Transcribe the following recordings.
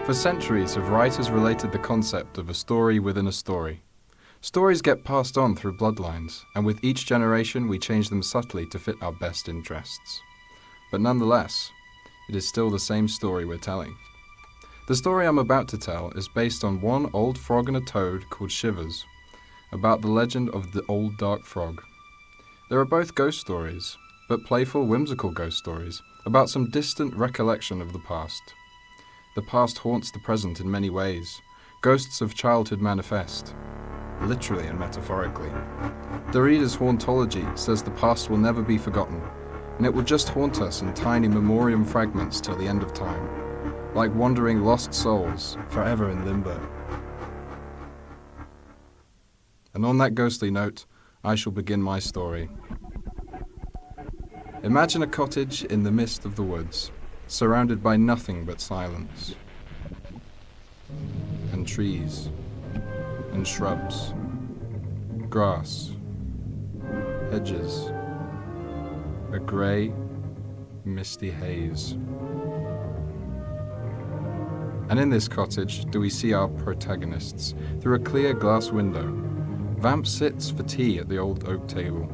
For centuries have writers related the concept of a story within a story. Stories get passed on through bloodlines, and with each generation we change them subtly to fit our best interests. But nonetheless, it is still the same story we're telling. The story I'm about to tell is based on one old frog and a toad called Shivers, about the legend of the old dark frog. There are both ghost stories, but playful, whimsical ghost stories, about some distant recollection of the past. The past haunts the present in many ways. Ghosts of childhood manifest, literally and metaphorically. The reader's hauntology says the past will never be forgotten, and it will just haunt us in tiny memoriam fragments till the end of time, like wandering lost souls, forever in limbo. And on that ghostly note, I shall begin my story. Imagine a cottage in the midst of the woods, surrounded by nothing but silence, and trees, and shrubs, grass, hedges, a grey, misty haze. And in this cottage do we see our protagonists through a clear glass window. Vamp sits for tea at the old oak table.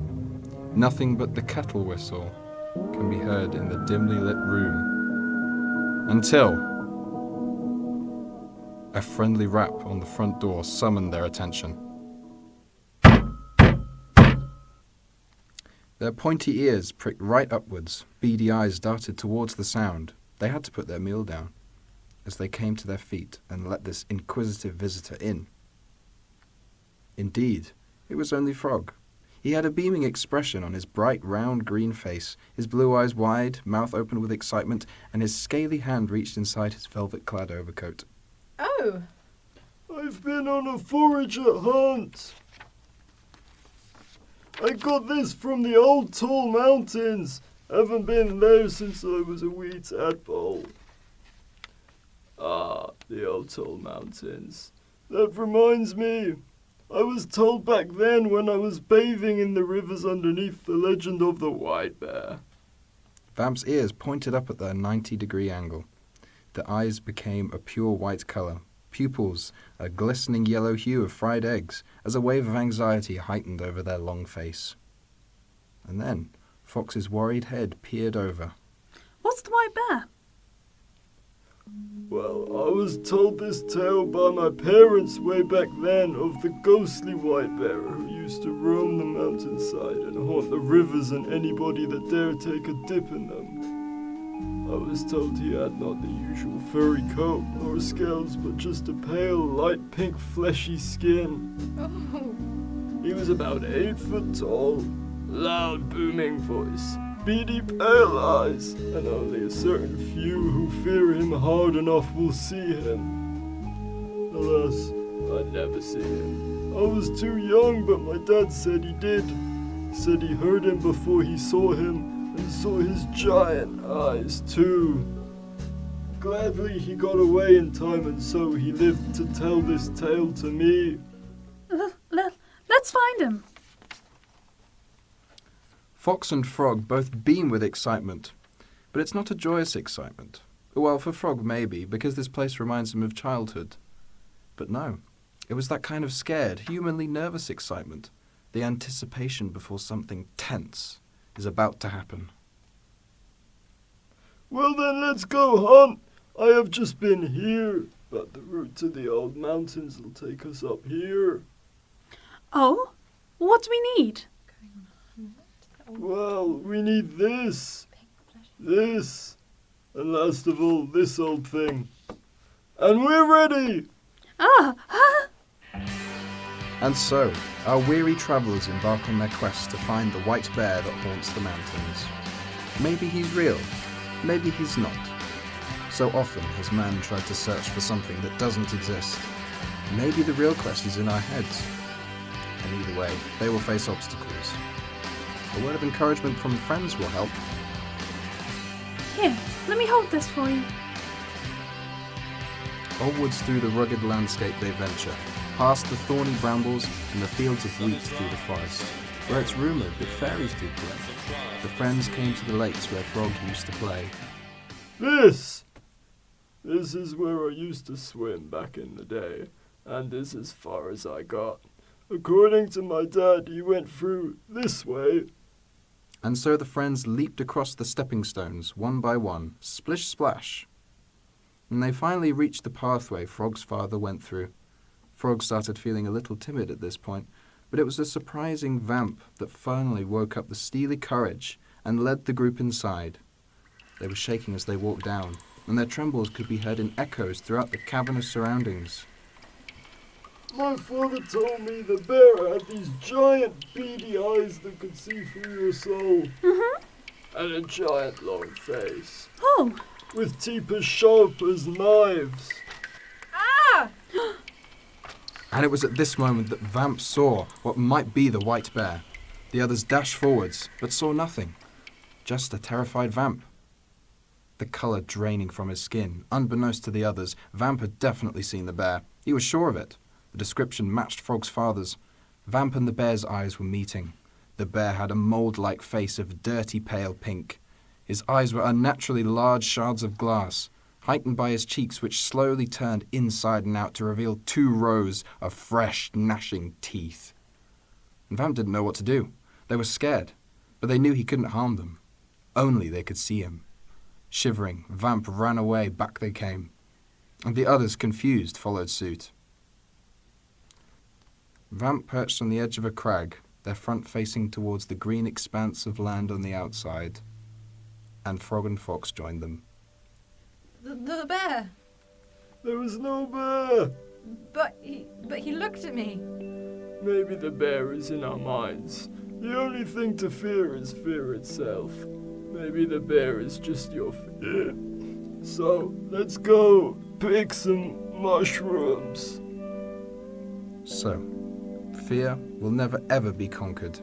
Nothing but the kettle whistle can be heard in the dimly lit room, until a friendly rap on the front door summoned their attention. Their pointy ears pricked right upwards, beady eyes darted towards the sound. They had to put their meal down as they came to their feet and let this inquisitive visitor in. Indeed, it was only Frog. He had a beaming expression on his bright, round, green face, his blue eyes wide, mouth open with excitement, and his scaly hand reached inside his velvet-clad overcoat. Oh! I've been on a forager hunt. I got this from the old tall mountains. Haven't been there since I was a wee tadpole. Ah, the old tall mountains. That reminds me. I was told back then when I was bathing in the rivers underneath the legend of the white bear. Vamp's ears pointed up at their 90-degree angle. The eyes became a pure white colour, pupils a glistening yellow hue of fried eggs, as a wave of anxiety heightened over their long face. And then Fox's worried head peered over. What's the white bear? Well, I was told this tale by my parents way back then of the ghostly white bear who used to roam the mountainside and haunt the rivers and anybody that dare take a dip in them. I was told he had not the usual furry coat nor scales, but just a pale, light pink, fleshy skin. Oh. He was about 8 foot tall, loud, booming voice, beady, pale eyes, and only a certain few who fear him hard enough will see him. Alas, I'd never see him. I was too young, but my dad said he did. Said he heard him before he saw him, and saw his giant eyes too. Gladly he got away in time, and so he lived to tell this tale to me. Let's find him. Fox and Frog both beam with excitement, but it's not a joyous excitement. Well, for Frog maybe, because this place reminds him of childhood. But no, it was that kind of scared, humanly nervous excitement, the anticipation before something tense is about to happen. Well then, let's go hunt. I have just been here, but the route to the old mountains will take us up here. Oh? What do we need? Well, we need this, and last of all, this old thing. And we're ready! And so, our weary travellers embark on their quest to find the white bear that haunts the mountains. Maybe he's real, maybe he's not. So often has man tried to search for something that doesn't exist. Maybe the real quest is in our heads. And either way, they will face obstacles. A word of encouragement from friends will help. Here, let me hold this for you. Onwards through the rugged landscape they venture, past the thorny brambles and the fields of wheat through the forest, where it's rumoured that fairies do play. The friends came to the lakes where Frog used to play. This! This is where I used to swim back in the day, and this is as far as I got. According to my dad, he went through this way. And so the friends leaped across the stepping stones, one by one, splish splash. And they finally reached the pathway Frog's father went through. Frog started feeling a little timid at this point, but it was a surprising Vamp that finally woke up the steely courage and led the group inside. They were shaking as they walked down, and their trembles could be heard in echoes throughout the cavernous surroundings. My father told me the bear had these giant beady eyes that could see through your soul. Mm-hmm. And a giant long face. Oh! With teeth as sharp as knives. Ah! And it was at this moment that Vamp saw what might be the white bear. The others dashed forwards, but saw nothing. Just a terrified Vamp. The colour draining from his skin. Unbeknownst to the others, Vamp had definitely seen the bear. He was sure of it. The description matched Frog's father's. Vamp and the bear's eyes were meeting. The bear had a mould-like face of dirty pale pink. His eyes were unnaturally large shards of glass, heightened by his cheeks which slowly turned inside and out to reveal 2 rows of fresh, gnashing teeth. And Vamp didn't know what to do. They were scared, but they knew he couldn't harm them. Only they could see him. Shivering, Vamp ran away, back they came. And the others, confused, followed suit. Vamp perched on the edge of a crag, their front facing towards the green expanse of land on the outside. And Frog and Fox joined them. The bear. There was no bear. But he looked at me. Maybe the bear is in our minds. The only thing to fear is fear itself. Maybe the bear is just your fear. So, let's go pick some mushrooms. So, fear will never ever be conquered,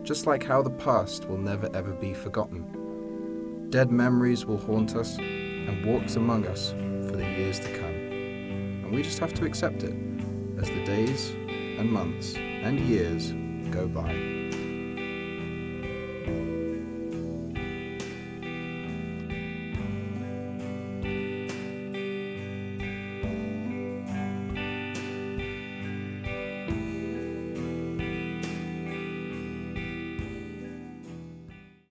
just like how the past will never ever be forgotten. Dead memories will haunt us and walk among us for the years to come. And we just have to accept it as the days and months and years go by.